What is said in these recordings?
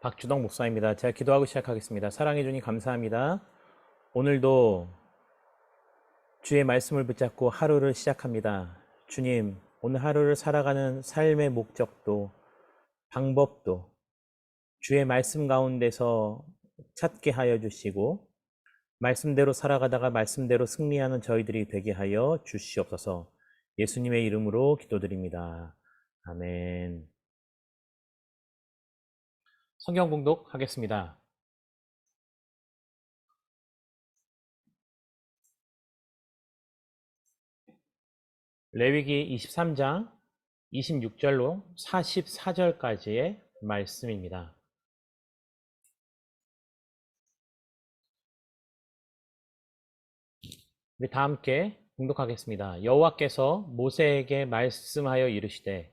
박주동 목사입니다. 제가 기도하고 시작하겠습니다. 사랑해 주님 감사합니다. 오늘도 주의 말씀을 붙잡고 하루를 시작합니다. 주님, 오늘 하루를 살아가는 삶의 목적도 방법도 주의 말씀 가운데서 찾게 하여 주시고 말씀대로 살아가다가 말씀대로 승리하는 저희들이 되게 하여 주시옵소서. 예수님의 이름으로 기도드립니다. 아멘. 성경 봉독하겠습니다. 레위기 23장 26절로 44절까지의 말씀입니다. 우리 다 함께 봉독하겠습니다. 여호와께서 모세에게 말씀하여 이르시되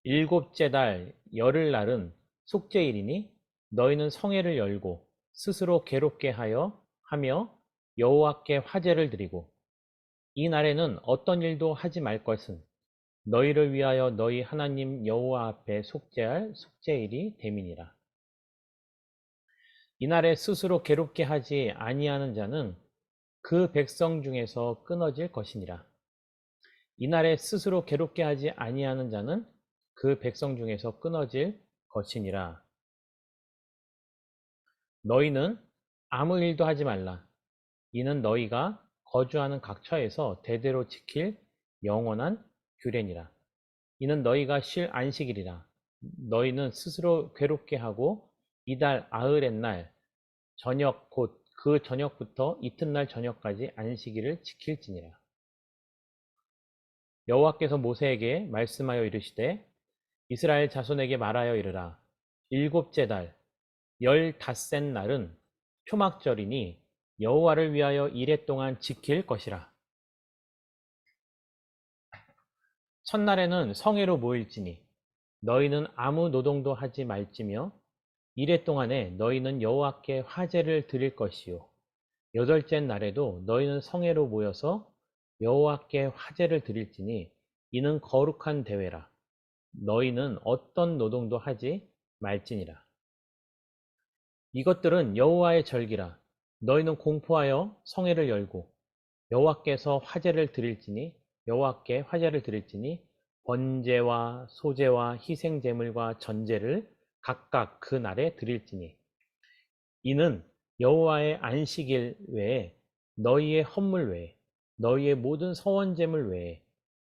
일곱째 달 열흘날은 속죄일이니 너희는 성회를 열고 스스로 괴롭게 하며 여호와께 화제를 드리고 이 날에는 어떤 일도 하지 말 것은 너희를 위하여 너희 하나님 여호와 앞에 속죄할 속죄일이 됨이니라. 이날에 스스로 괴롭게 하지 아니하는 자는 그 백성 중에서 끊어질 것이니라. 이날에 스스로 괴롭게 하지 아니하는 자는 그 백성 중에서 끊어질 것이니라. 너희는 아무 일도 하지 말라. 이는 너희가 거주하는 각처에서 대대로 지킬 영원한 규례니라. 이는 너희가 쉴 안식일이라. 너희는 스스로 괴롭게 하고 이달 아흐렛 날 저녁 곧 그 저녁부터 이튿날 저녁까지 안식일을 지킬지니라. 여호와께서 모세에게 말씀하여 이르시되 이스라엘 자손에게 말하여 이르라. 일곱째 달 열닷셋 날은 초막절이니 여호와를 위하여 이레 동안 지킬 것이라. 첫날에는 성회로 모일지니 너희는 아무 노동도 하지 말지며 이레 동안에 너희는 여호와께 화제를 드릴 것이요 여덟째 날에도 너희는 성회로 모여서 여호와께 화제를 드릴지니 이는 거룩한 대회라. 너희는 어떤 노동도 하지 말지니라. 이것들은 여호와의 절기라. 너희는 공포하여 성회를 열고 여호와께 화제를 드릴지니 번제와 소제와 희생 제물과 전제를 각각 그 날에 드릴지니 이는 여호와의 안식일 외에 너희의 헌물 외에 너희의 모든 서원 제물 외에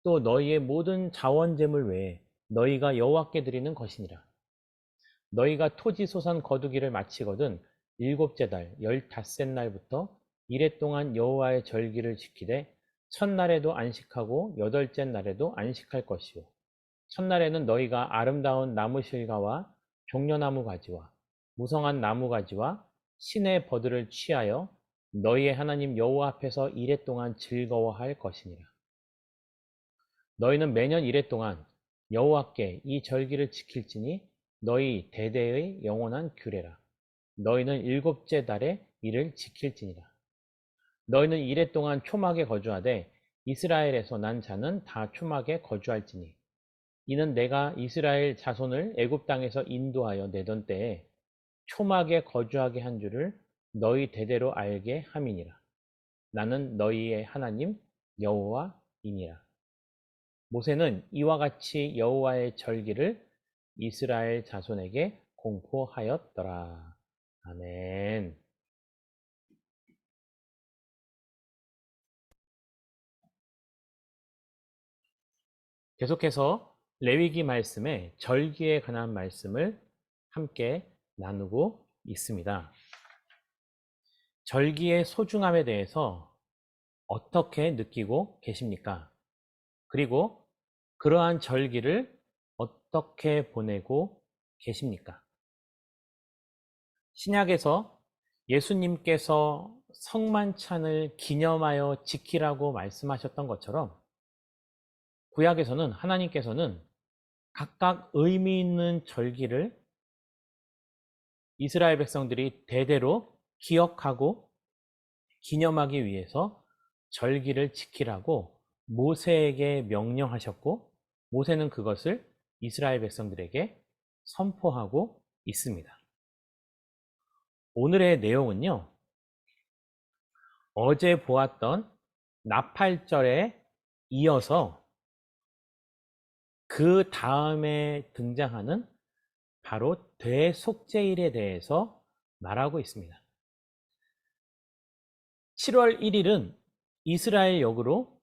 또 너희의 모든 자원 제물 외에 너희가 여호와께 드리는 것이니라. 너희가 토지 소산 거두기를 마치거든 일곱째 달 열닷셋 날부터 이레 동안 여호와의 절기를 지키되 첫날에도 안식하고 여덟째 날에도 안식할 것이요 첫날에는 너희가 아름다운 나무 실과와 종려나무 가지와 무성한 나무 가지와 신의 버들을 취하여 너희의 하나님 여호와 앞에서 이레 동안 즐거워할 것이니라. 너희는 매년 이레 동안 여호와께 이 절기를 지킬지니 너희 대대의 영원한 규례라. 너희는 일곱째 달에 이를 지킬지니라. 너희는 이레 동안 초막에 거주하되 이스라엘에서 난 자는 다 초막에 거주할지니 이는 내가 이스라엘 자손을 애굽 땅에서 인도하여 내던 때에 초막에 거주하게 한 줄을 너희 대대로 알게 함이니라. 나는 너희의 하나님 여호와이니라. 모세는 이와 같이 여호와의 절기를 이스라엘 자손에게 공포하였더라. 아멘. 계속해서 레위기 말씀에 절기에 관한 말씀을 함께 나누고 있습니다. 절기의 소중함에 대해서 어떻게 느끼고 계십니까? 그리고 그러한 절기를 어떻게 보내고 계십니까? 신약에서 예수님께서 성만찬을 기념하여 지키라고 말씀하셨던 것처럼 구약에서는 하나님께서는 각각 의미 있는 절기를 이스라엘 백성들이 대대로 기억하고 기념하기 위해서 절기를 지키라고 모세에게 명령하셨고 모세는 그것을 이스라엘 백성들에게 선포하고 있습니다. 오늘의 내용은요, 어제 보았던 나팔절에 이어서 그 다음에 등장하는 바로 대속죄일에 대해서 말하고 있습니다. 7월 1일은 이스라엘 역으로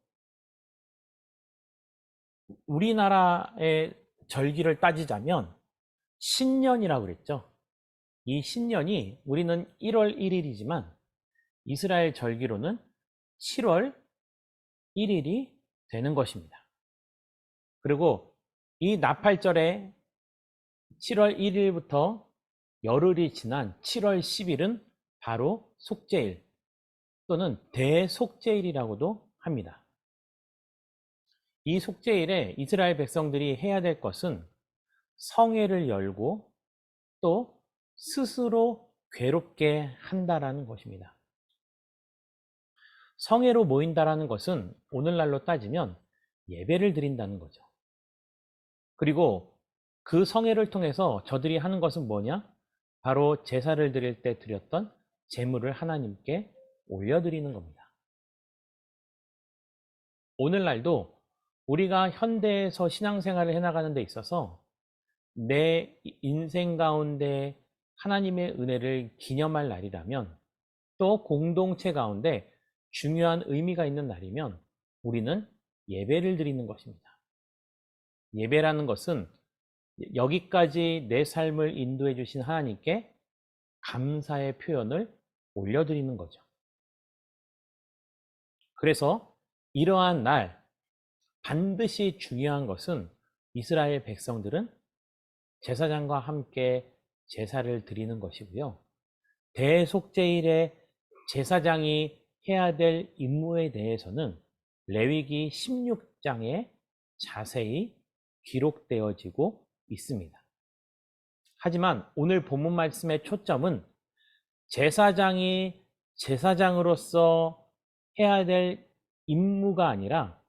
우리나라의 절기를 따지자면 신년이라고 그랬죠. 이 신년이 우리는 1월 1일이지만 이스라엘 절기로는 7월 1일이 되는 것입니다. 그리고 이 나팔절에 7월 1일부터 열흘이 지난 7월 10일은 바로 속죄일 또는 대속죄일이라고도 합니다. 이 속죄일에 이스라엘 백성들이 해야 될 것은 성회를 열고 또 스스로 괴롭게 한다라는 것입니다. 성회로 모인다라는 것은 오늘날로 따지면 예배를 드린다는 거죠. 그리고 그 성회를 통해서 저들이 하는 것은 뭐냐? 바로 제사를 드릴 때 드렸던 제물을 하나님께 올려드리는 겁니다. 오늘날도 우리가 현대에서 신앙생활을 해나가는 데 있어서 내 인생 가운데 하나님의 은혜를 기념할 날이라면 또 공동체 가운데 중요한 의미가 있는 날이면 우리는 예배를 드리는 것입니다. 예배라는 것은 여기까지 내 삶을 인도해 주신 하나님께 감사의 표현을 올려드리는 거죠. 그래서 이러한 날 반드시 중요한 것은 이스라엘 백성들은 제사장과 함께 제사를 드리는 것이고요. 대속죄일에 제사장이 해야 될 임무에 대해서는 레위기 16장에 자세히 기록되어지고 있습니다. 하지만 오늘 본문 말씀의 초점은 제사장이 제사장으로서 해야 될 임무가 아니라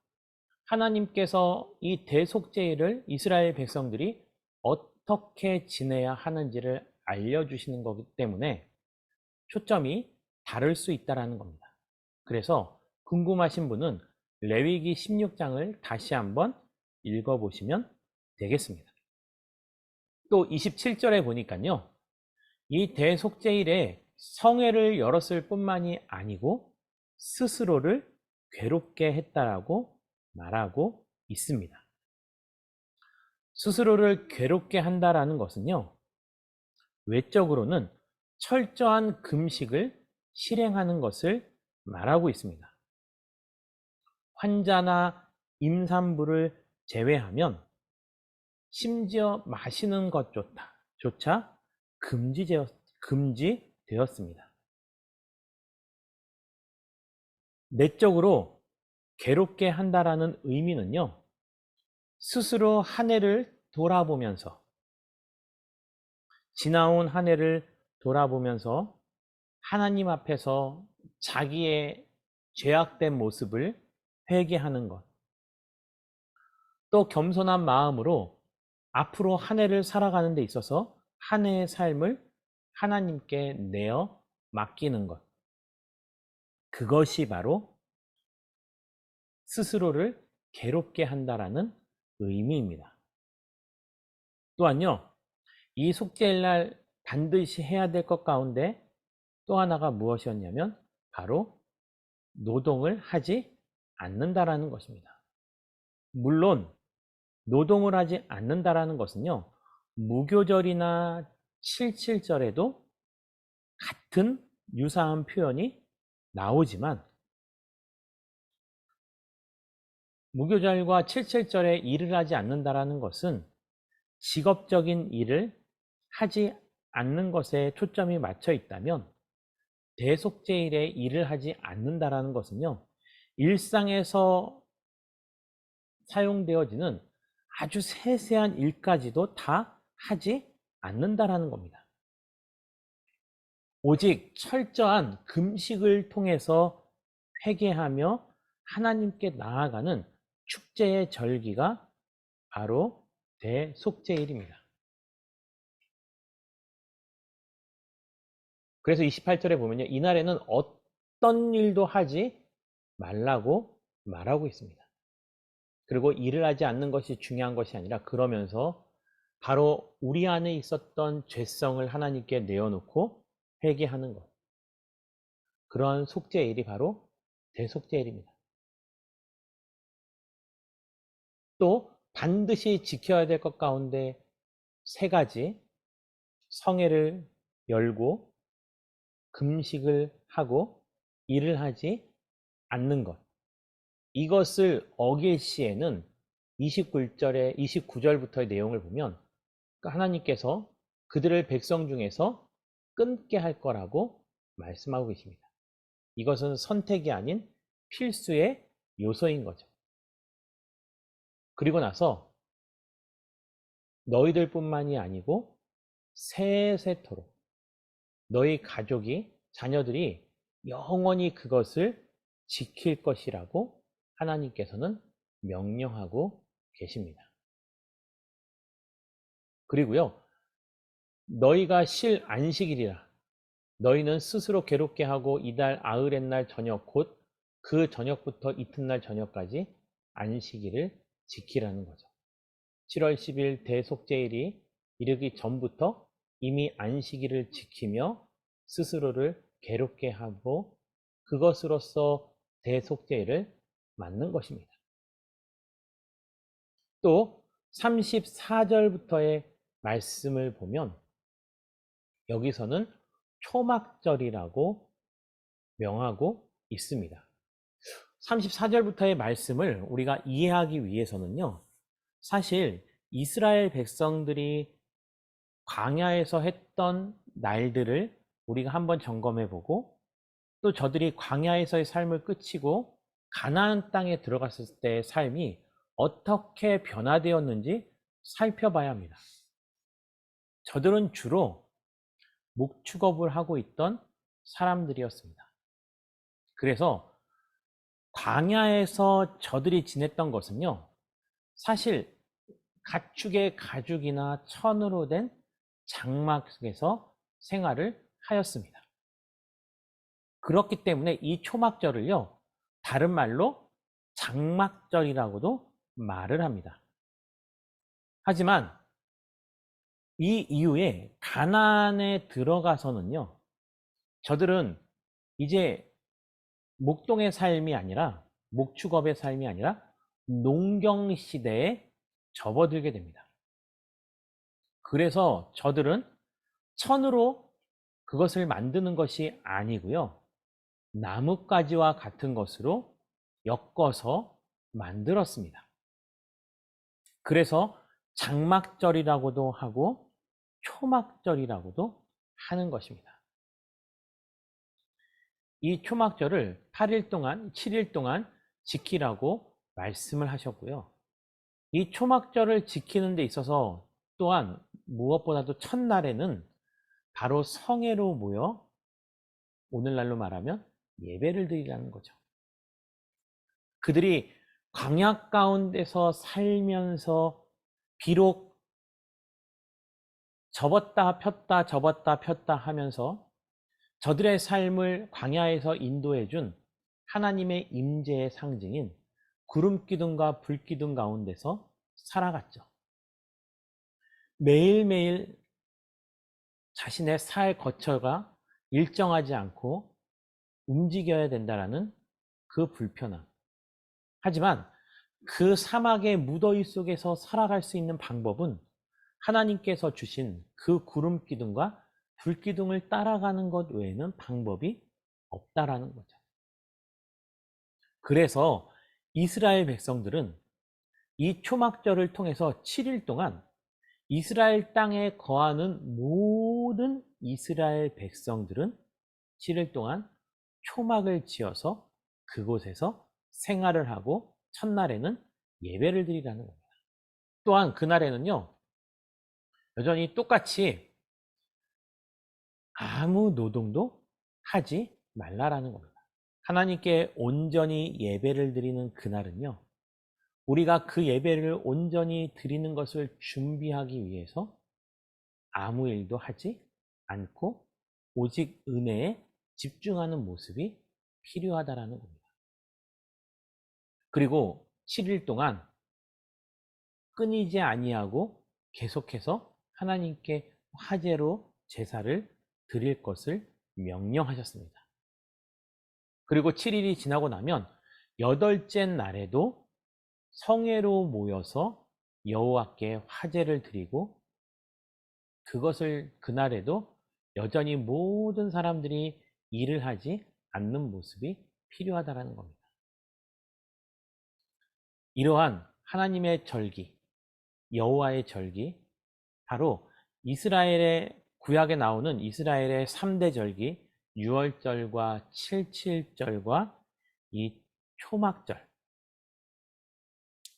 하나님께서 이 대속죄일을 이스라엘 백성들이 어떻게 지내야 하는지를 알려주시는 거기 때문에 초점이 다를 수 있다는 겁니다. 그래서 궁금하신 분은 레위기 16장을 다시 한번 읽어보시면 되겠습니다. 또 27절에 보니까요, 이 대속죄일에 성회를 열었을 뿐만이 아니고 스스로를 괴롭게 했다라고 말하고 있습니다. 스스로를 괴롭게 한다라는 것은요, 외적으로는 철저한 금식을 실행하는 것을 말하고 있습니다. 환자나 임산부를 제외하면 심지어 마시는 것조차 금지되었습니다. 내적으로 괴롭게 한다라는 의미는요, 스스로 한 해를 돌아보면서, 지나온 한 해를 돌아보면서 하나님 앞에서 자기의 죄악된 모습을 회개하는 것, 또 겸손한 마음으로 앞으로 한 해를 살아가는 데 있어서 한 해의 삶을 하나님께 내어 맡기는 것, 그것이 바로 스스로를 괴롭게 한다라는 의미입니다. 또한요, 이 속죄일날 반드시 해야 될 것 가운데 또 하나가 무엇이었냐면 바로 노동을 하지 않는다라는 것입니다. 물론 노동을 하지 않는다라는 것은요, 무교절이나 77절에도 같은 유사한 표현이 나오지만 무교절과 77절에 일을 하지 않는다라는 것은 직업적인 일을 하지 않는 것에 초점이 맞춰 있다면 대속죄일에 일을 하지 않는다라는 것은요, 일상에서 사용되어지는 아주 세세한 일까지도 다 하지 않는다라는 겁니다. 오직 철저한 금식을 통해서 회개하며 하나님께 나아가는 축제의 절기가 바로 대속죄일입니다. 그래서 28절에 보면요. 이날에는 어떤 일도 하지 말라고 말하고 있습니다. 그리고 일을 하지 않는 것이 중요한 것이 아니라 그러면서 바로 우리 안에 있었던 죄성을 하나님께 내어놓고 회개하는 것. 그런 속죄일이 바로 대속죄일입니다. 또 반드시 지켜야 될 것 가운데 세 가지, 성회를 열고 금식을 하고 일을 하지 않는 것. 이것을 어길 시에는 29절부터의 내용을 보면 하나님께서 그들을 백성 중에서 끊게 할 거라고 말씀하고 계십니다. 이것은 선택이 아닌 필수의 요소인 거죠. 그리고 나서 너희들뿐만이 아니고 세세토록 너희 가족이, 자녀들이 영원히 그것을 지킬 것이라고 하나님께서는 명령하고 계십니다. 그리고요, 너희가 쉴 안식일이라 너희는 스스로 괴롭게 하고 이달 아흐렛날 저녁 곧 그 저녁부터 이튿날 저녁까지 안식일을 지키라는 거죠. 7월 10일 대속죄일이 이르기 전부터 이미 안식일을 지키며 스스로를 괴롭게 하고 그것으로서 대속죄일을 맞는 것입니다. 또 34절부터의 말씀을 보면 여기서는 초막절이라고 명하고 있습니다. 34절부터의 말씀을 우리가 이해하기 위해서는요, 사실 이스라엘 백성들이 광야에서 했던 날들을 우리가 한번 점검해 보고 또 저들이 광야에서의 삶을 끝이고 가나안 땅에 들어갔을 때의 삶이 어떻게 변화되었는지 살펴봐야 합니다. 저들은 주로 목축업을 하고 있던 사람들이었습니다. 그래서 광야에서 저들이 지냈던 것은요, 사실 가축의 가죽이나 천으로 된 장막에서 생활을 하였습니다. 그렇기 때문에 이 초막절을요, 다른 말로 장막절이라고도 말을 합니다. 하지만 이 이후에 가나안에 들어가서는요, 저들은 이제 목동의 삶이 아니라 목축업의 삶이 아니라 농경 시대에 접어들게 됩니다. 그래서 저들은 천으로 그것을 만드는 것이 아니고요, 나뭇가지와 같은 것으로 엮어서 만들었습니다. 그래서 장막절이라고도 하고 초막절이라고도 하는 것입니다. 이 초막절을 8일 동안, 7일 동안 지키라고 말씀을 하셨고요. 이 초막절을 지키는 데 있어서 또한 무엇보다도 첫날에는 바로 성회로 모여 오늘날로 말하면 예배를 드리라는 거죠. 그들이 광야 가운데서 살면서 비록 접었다 폈다 접었다 폈다 하면서 저들의 삶을 광야에서 인도해 준 하나님의 임재의 상징인 구름기둥과 불기둥 가운데서 살아갔죠. 매일매일 자신의 살 거처가 일정하지 않고 움직여야 된다라는 그 불편함. 하지만 그 사막의 무더위 속에서 살아갈 수 있는 방법은 하나님께서 주신 그 구름 기둥과 불 기둥을 따라가는 것 외에는 방법이 없다라는 거죠. 그래서 이스라엘 백성들은 이 초막절을 통해서 7일 동안 이스라엘 땅에 거하는 모든 이스라엘 백성들은 7일 동안 초막을 지어서 그곳에서 생활을 하고 첫날에는 예배를 드리라는 겁니다. 또한 그날에는요, 여전히 똑같이 아무 노동도 하지 말라라는 겁니다. 하나님께 온전히 예배를 드리는 그날은요, 우리가 그 예배를 온전히 드리는 것을 준비하기 위해서 아무 일도 하지 않고 오직 은혜에 집중하는 모습이 필요하다라는 겁니다. 그리고 7일 동안 끊이지 아니하고 계속해서 하나님께 화제로 제사를 드릴 것을 명령하셨습니다. 그리고 7일이 지나고 나면 8째 날에도 성회로 모여서 여호와께 화제를 드리고, 그것을 그날에도 여전히 모든 사람들이 일을 하지 않는 모습이 필요하다는 겁니다. 이러한 하나님의 절기, 여호와의 절기, 바로 이스라엘의 구약에 나오는 이스라엘의 3대 절기, 유월절과 칠칠절과 이 초막절,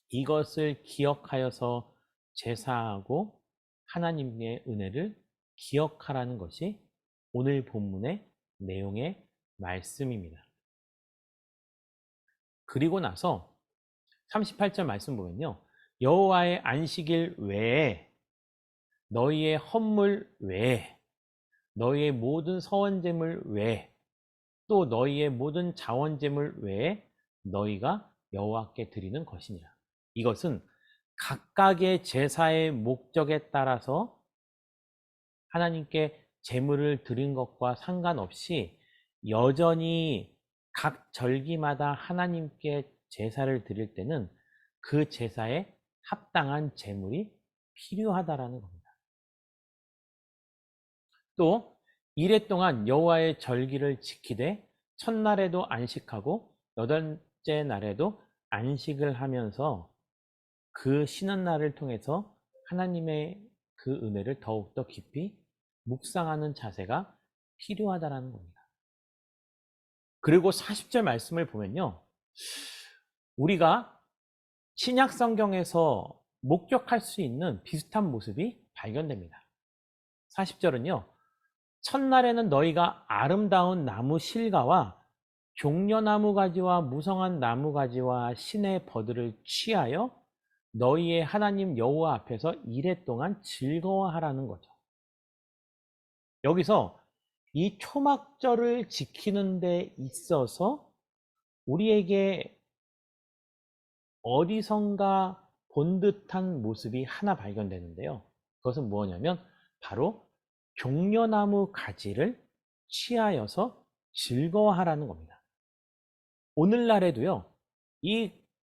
이것을 기억하여서 제사하고 하나님의 은혜를 기억하라는 것이 오늘 본문의 내용의 말씀입니다. 그리고 나서 38절 말씀 보면요, 여호와의 안식일 외에 너희의 헌물 외에 너희의 모든 서원제물 외에 또 너희의 모든 자원제물 외에 너희가 여호와께 드리는 것이니라. 이것은 각각의 제사의 목적에 따라서 하나님께 제물을 드린 것과 상관없이 여전히 각 절기마다 하나님께 제사를 드릴 때는 그 제사에 합당한 제물이 필요하다라는 겁니다. 또 이래 동안 여호와의 절기를 지키되 첫날에도 안식하고 8째 날에도 안식을 하면서 그 쉬는 날을 통해서 하나님의 그 은혜를 더욱더 깊이 묵상하는 자세가 필요하다는 겁니다. 그리고 40절 말씀을 보면요, 우리가 신약 성경에서 목격할 수 있는 비슷한 모습이 발견됩니다. 40절은요, 첫날에는 너희가 아름다운 나무 실과와 종려나무 가지와 무성한 나무 가지와 신의 버들을 취하여 너희의 하나님 여호와 앞에서 이레 동안 즐거워하라는 거죠. 여기서 이 초막절을 지키는 데 있어서 우리에게 어디선가 본 듯한 모습이 하나 발견되는데요. 그것은 뭐냐면 바로 종려나무 가지를 취하여서 즐거워하라는 겁니다. 오늘날에도요,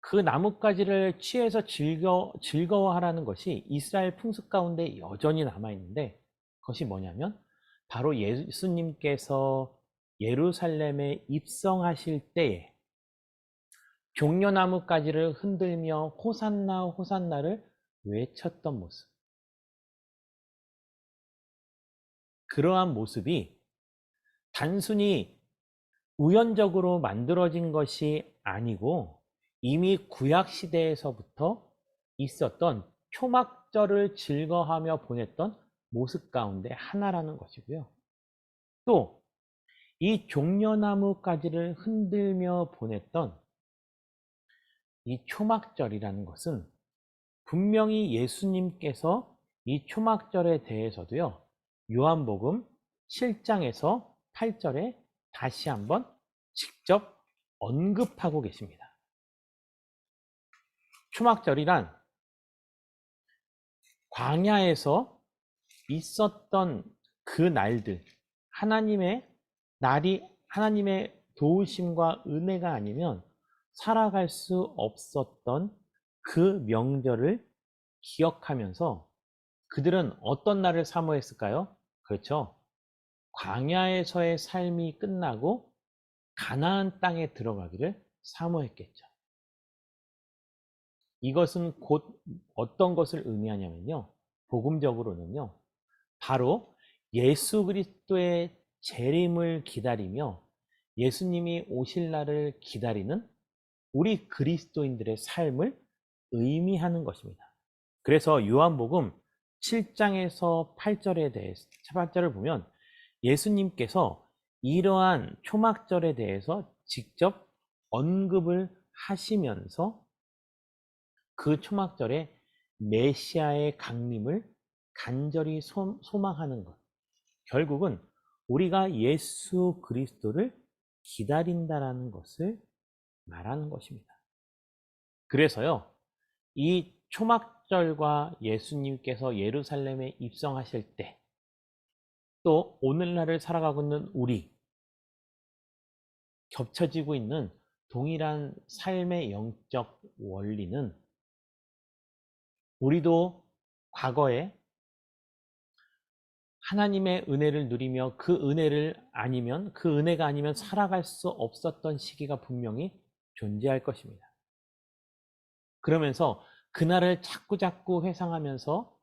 그 나뭇가지를 취해서 즐거워하라는 것이 이스라엘 풍습 가운데 여전히 남아있는데, 그것이 뭐냐면 바로 예수님께서 예루살렘에 입성하실 때에 종려나뭇가지를 흔들며 호산나 호산나를 외쳤던 모습, 그러한 모습이 단순히 우연적으로 만들어진 것이 아니고 이미 구약 시대에서부터 있었던 초막절을 즐거워하며 보냈던 모습 가운데 하나라는 것이고요. 또 이 종려나무 가지를 흔들며 보냈던 이 초막절이라는 것은 분명히 예수님께서 이 초막절에 대해서도요, 요한복음 7장에서 8절에 다시 한번 직접 언급하고 계십니다. 초막절이란 광야에서 있었던 그 날들, 하나님의 날이, 하나님의 도우심과 은혜가 아니면 살아갈 수 없었던 그 명절을 기억하면서 그들은 어떤 날을 사모했을까요? 그렇죠. 광야에서의 삶이 끝나고 가나안 땅에 들어가기를 사모했겠죠. 이것은 곧 어떤 것을 의미하냐면요, 복음적으로는요, 바로 예수 그리스도의 재림을 기다리며 예수님이 오실 날을 기다리는 우리 그리스도인들의 삶을 의미하는 것입니다. 그래서 요한복음 7장에서 8절에 대해서 8절을 보면 예수님께서 이러한 초막절에 대해서 직접 언급을 하시면서 그 초막절에 메시아의 강림을 간절히 소망하는 것, 결국은 우리가 예수 그리스도를 기다린다라는 것을 말하는 것입니다. 그래서요, 이 초막절과 예수님께서 예루살렘에 입성하실 때, 또 오늘날을 살아가고 있는 우리, 겹쳐지고 있는 동일한 삶의 영적 원리는 우리도 과거에 하나님의 은혜를 누리며 그 은혜가 아니면 살아갈 수 없었던 시기가 분명히 존재할 것입니다. 그러면서 그날을 자꾸자꾸 회상하면서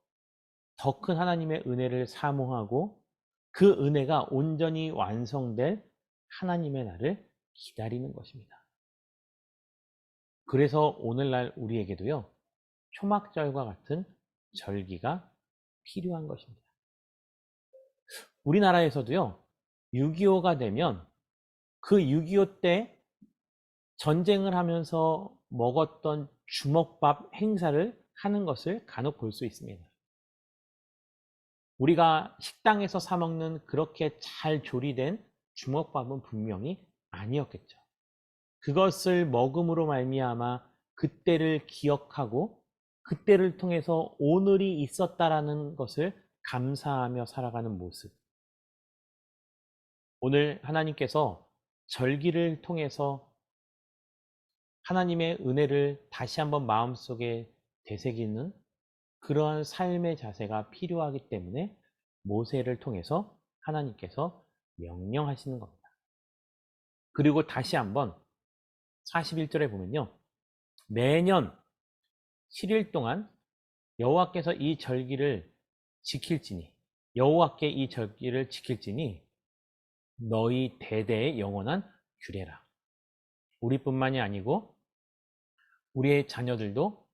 더 큰 하나님의 은혜를 사모하고 그 은혜가 온전히 완성될 하나님의 날을 기다리는 것입니다. 그래서 오늘날 우리에게도요, 초막절과 같은 절기가 필요한 것입니다. 우리나라에서도요, 6.25가 되면 그 6.25 때 전쟁을 하면서 먹었던 주먹밥 행사를 하는 것을 간혹 볼 수 있습니다. 우리가 식당에서 사 먹는 그렇게 잘 조리된 주먹밥은 분명히 아니었겠죠. 그것을 먹음으로 말미암아 그때를 기억하고 그때를 통해서 오늘이 있었다라는 것을 감사하며 살아가는 모습. 오늘 하나님께서 절기를 통해서 하나님의 은혜를 다시 한번 마음속에 되새기는 그러한 삶의 자세가 필요하기 때문에 모세를 통해서 하나님께서 명령하시는 겁니다. 그리고 다시 한번 41절에 보면요, 매년 7일 동안 여호와께서 이 절기를 지킬지니, 여호와께 이 절기를 지킬지니 너희 대대의 영원한 규례라. 우리뿐만이 아니고 우리의 자녀들도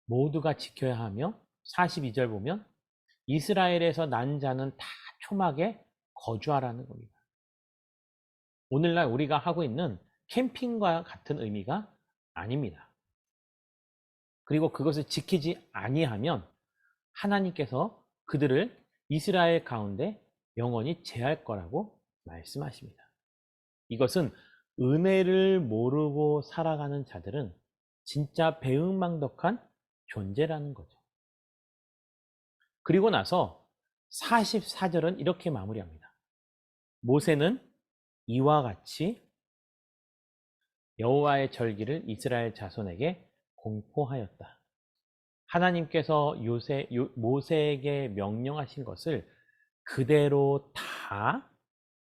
모두가 지켜야 하며, 42절 보면 이스라엘에서 난 자는 다 초막에 거주하라는 겁니다. 오늘날 우리가 하고 있는 캠핑과 같은 의미가 아닙니다. 그리고 그것을 지키지 아니하면 하나님께서 그들을 이스라엘 가운데 영원히 제할 거라고 말씀하십니다. 이것은 은혜를 모르고 살아가는 자들은 진짜 배은망덕한 존재라는 거죠. 그리고 나서 44절은 이렇게 마무리합니다. 모세는 이와 같이 여호와의 절기를 이스라엘 자손에게 공포하였다. 하나님께서 모세에게 명령하신 것을 그대로 다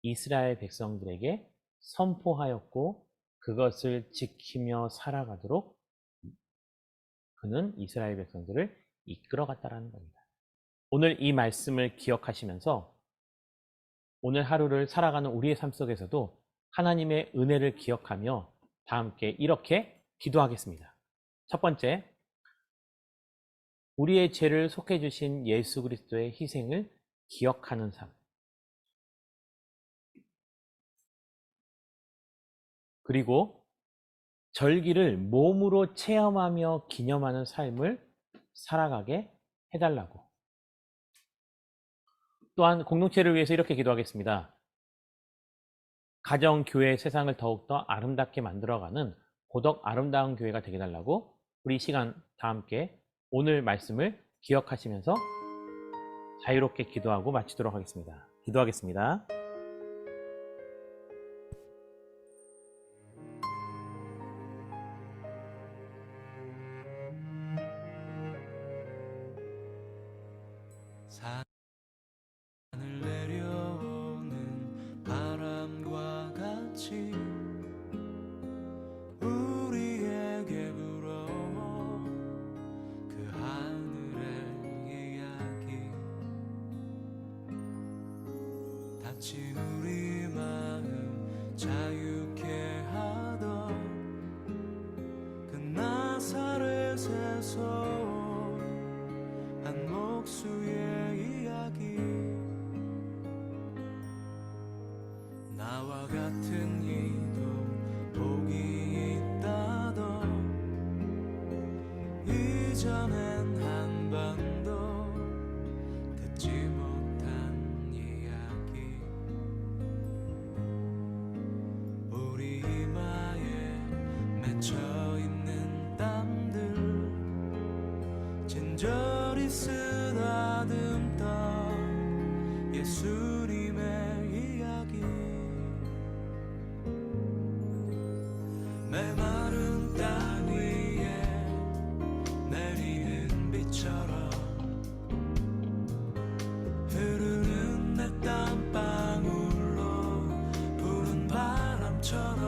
이스라엘 백성들에게 선포하였고, 그것을 지키며 살아가도록 그는 이스라엘 백성들을 이끌어갔다라는 겁니다. 오늘 이 말씀을 기억하시면서 오늘 하루를 살아가는 우리의 삶 속에서도 하나님의 은혜를 기억하며 다 함께 이렇게 기도하겠습니다. 첫 번째, 우리의 죄를 속해 주신 예수 그리스도의 희생을 기억하는 삶. 그리고 절기를 몸으로 체험하며 기념하는 삶을 살아가게 해달라고. 또한 공동체를 위해서 이렇게 기도하겠습니다. 가정, 교회, 세상을 더욱더 아름답게 만들어가는 고덕 아름다운 교회가 되게 해달라고. 우리 이 시간 다 함께 오늘 말씀을 기억하시면서 자유롭게 기도하고 마치도록 하겠습니다. 기도하겠습니다. 산을 내려오는 바람과 같이 우리에게 불어온 그 하늘의 이야기, 다친 우리 마음 자유케 하던 그 나사렛에서 한 목수의 이야기, 나와 같은 이도 복이 있다던 이전엔 한 번도 듣지 못한 이야기, 간절히 쓰다듬던 예수님의 이야기 메마른 땅 위에 내리는 비처럼 흐르는 내 땀방울로 부는 바람처럼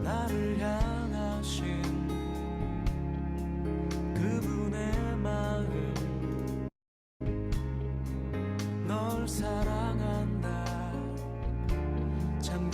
나를 향하신 그분의 마음 널 사랑한다 참